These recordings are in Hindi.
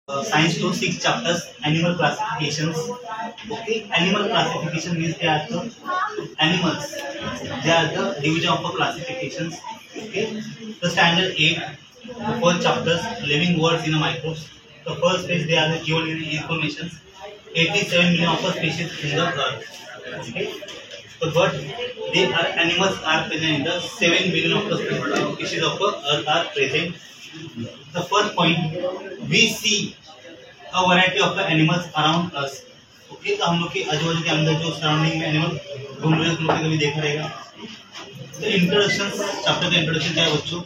Science to 6 chapters, animal classifications. Okay, animal classification means they are the animals. They are the division of the classifications. Okay, the standard 8, the first chapters, living words in a microbes. The first page they are the given information. 87 million of the species in the earth. Okay, so but they are animals are present in the 7 billion of the species of the earth are present. The first point, we see a variety of the animals around us. Okay, तो हम लोग के आजू बाजू के अंदर जो सराउंडिंग में एनिमल घूम रहे हैं, लोग कभी देखा रहेगा. तो इंट्रोडक्शन, चैप्टर का इंट्रोडक्शन क्या है बच्चों?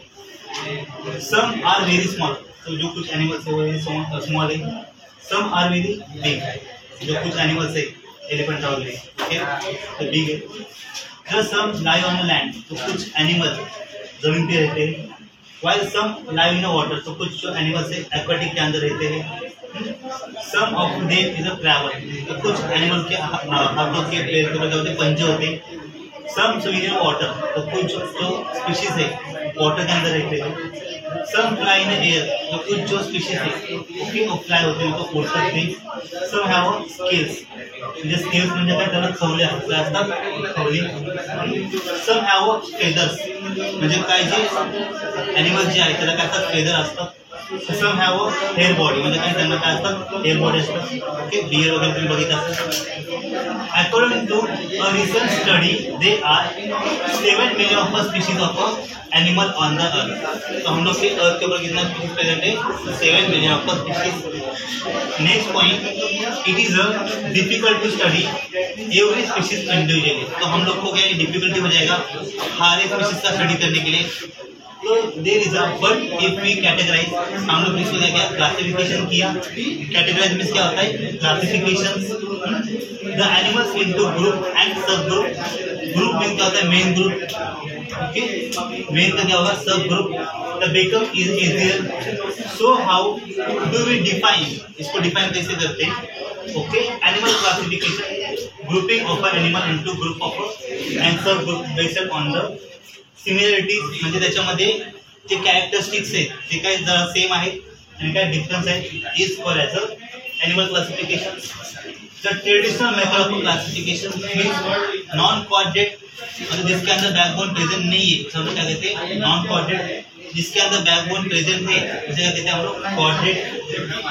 सम आर वेरी स्मॉल, तो जो कुछ एनिमल्स है वो वेरी स्मॉल है. सम आर वेरी बिग, जो कुछ एनिमल्स है एलिफेंट वगैरह, ओके, तो बिग है. Just some lie on the land, तो कुछ एनिमल जमीन पे रहते हैं. While some live in water, तो कुछ जो एनिमल्स है एक्वाटिक के अंदर रहते हैं. Some of them is a travel, तो कुछ एनिमल के हाथों के पैर के क्या होते पंजे होते हैं. सम स्विम इन वाटर, तो कुछ जो स्पीशीज है वाटर के अंदर रहते हैं. सम फ्लाई इन एयर, तो कुछ जो स्पीशीज है ओके वो फ्लाई होते हैं, तो उड़ सकते हैं. सम हैव स्केल्स, म्हणजे स्केल्स म्हणजे काय, त्याला खवले असतात, खवली. सम हैव फेदर्स, म्हणजे काय जे एनिमल जे आहे त्याला काय असतात, फेदर असतात. सम हैव हेअर बॉडी, म्हणजे काय त्यांना काय असतात, हेअर बॉडी असतात. ओके, बियर वगैरे तुम्ही बघित असाल. According to a recent study they are 7 million of species of animal on the earth. तो हम लोग के अर्थ के ऊपर कितना स्पीशीज प्रेजेंट है? 7 million of species. Next point, it is a difficult to study every species individually. तो हम लोग को क्या डिफिकल्टी हो जाएगा हर एक स्पीशीज का स्टडी करने के लिए. तो there is a but if we categorise, हम लोग इसको क्या क्लासिफिकेशन किया. कैटेगराइज मीन्स क्या होता है? Classification. The animals into group and sub group. Group means क्या होता है? Main group. ओके, मेन का क्या होगा? Sub group. The backup is easier. So how do we define, इसको डिफाइन कैसे करते हैं? Okay, animal classification, grouping of a animal into group of and sub group based on the similarities, म्हणजे त्याच्यामध्ये जे कॅरेक्टरिस्टिक्स आहेत ते काही जरा सेम आहेत आणि काय डिफरन्स आहे, is for as a animal classification. The traditional method of classification means non chordate, मतलब जिसके अंदर बैकबोन प्रेजेंट नहीं है, सब लोग क्या कहते हैं? Non chordate. जिसके अंदर बैकबोन प्रेजेंट है उसे क्या कहते हैं हम लोग? Chordate.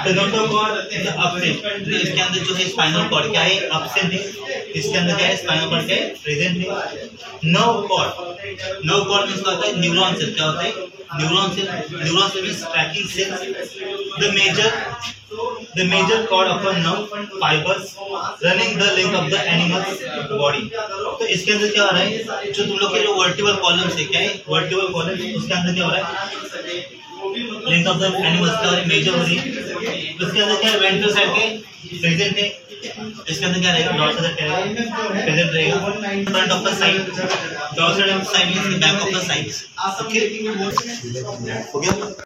The notochord is absent, तो इसके अंदर जो है स्पाइनल कॉर्ड क्या है? एब्सेंट है. इसके अंदर क्या है? स्पाइनल कॉर्ड क्या है? प्रेजेंट है. Nerve cord, nerve cord means क्या होता है? Neuron cell. क्या होता है? Neuron cell. Neuron cell means tracking cells. The major cord of a nerve fibres running the length of the animal's body. तो इसके अंदर क्या हो रहा है? जो तुम लोग के जो वर्टिबल कॉलम्स है, क्या है? वर्टिबल कॉलम, उसके अंदर क्या हो रहा है? लेंथ ऑफ द एनिमल्स क्या हो रही है? मेजर हो रही है. उसके अंदर क्या है? वेंट्रल साइड के प्रेजेंट है. इसके अंदर क्या रहेगा? डॉर्सल क्या रहेगा? प्रेजेंट रहेगा. Front of the side, dorsal side means back of the sides. Okay, हो गया.